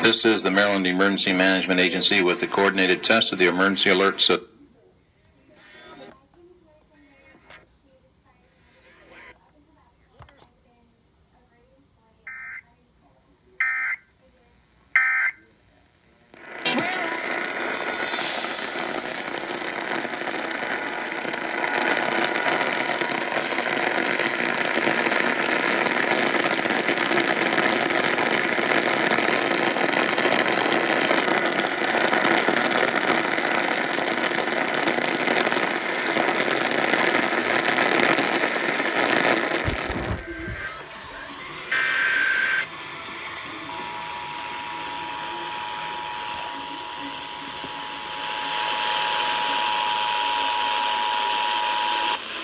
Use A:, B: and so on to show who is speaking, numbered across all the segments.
A: This is the Maryland Emergency Management Agency with the coordinated test of the emergency alert system.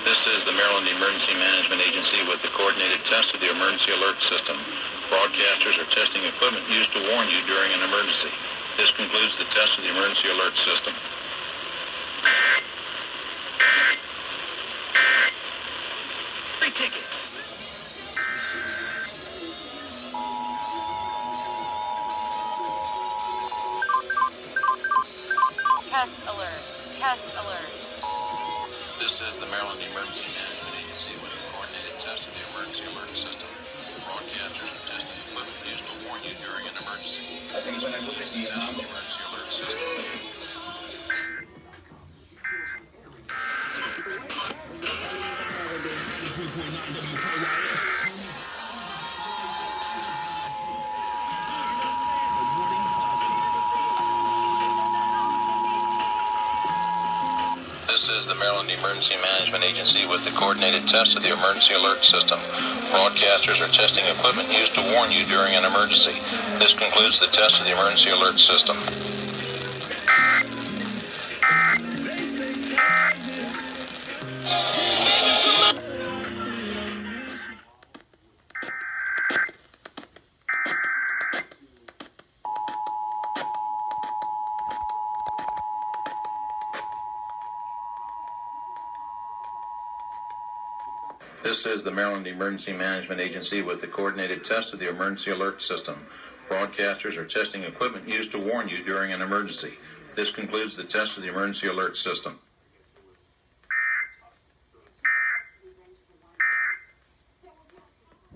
A: This is the Maryland Emergency Management Agency with the coordinated test of the emergency alert system. Broadcasters are testing equipment used to warn you during an emergency. This concludes the test of the emergency alert system. Free tickets.
B: Test alert. Test alert.
A: This is the Maryland Emergency Management Agency with the coordinated test of the emergency alert system. Broadcasters are testing equipment used to warn you during an emergency.
C: I think when I look at the
A: Test of the emergency alert system. This is the Maryland Emergency Management Agency with the coordinated test of the emergency alert system. Broadcasters are testing equipment used to warn you during an emergency. This concludes the test of the emergency alert system. This is the Maryland Emergency Management Agency with the coordinated test of the emergency alert system. Broadcasters are testing equipment used to warn you during an emergency. This concludes the test of the emergency alert system.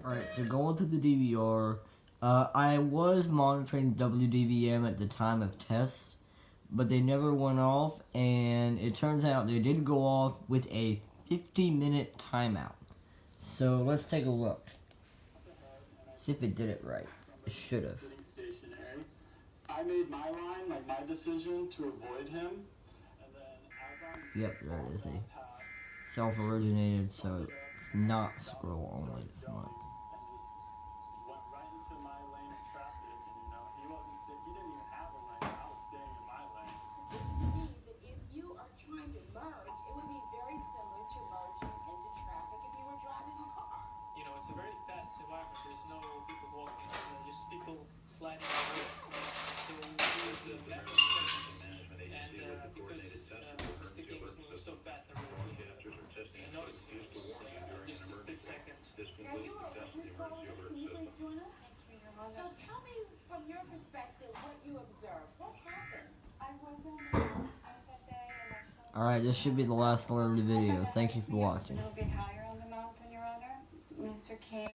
D: Alright, so going to the DVR, I was monitoring WDVM at the time of test, but they never went off, and it turns out they did go off with a 50-minute timeout. So let's take a look. See if it did it right. It should have.
E: I made my line, like my decision, to avoid him. And then as I'm
D: Yep, there it is. They self-originated, so it's not scroll only this month.
E: and just went right into my lane of traffic, and he wasn't he didn't even have a lane. I was staying in my lane.
F: It seems to me that if you are trying to merge, it would be very similar to merging into traffic if you were driving a car.
G: It's a very fast environment. There's no people walking, just people sliding on roads. So he was black and because Mr. King was moving so fast, I noticed he was just a split second.
F: Now you were a witness to all this. Can you please join us? So tell me from your perspective what you observed. What happened?
H: I was on the mountain that day and I saw...
D: Alright, this should be the last alert of the video. Thank you for watching.
H: A little bit higher on the mountain, Your Honor. Mr. King.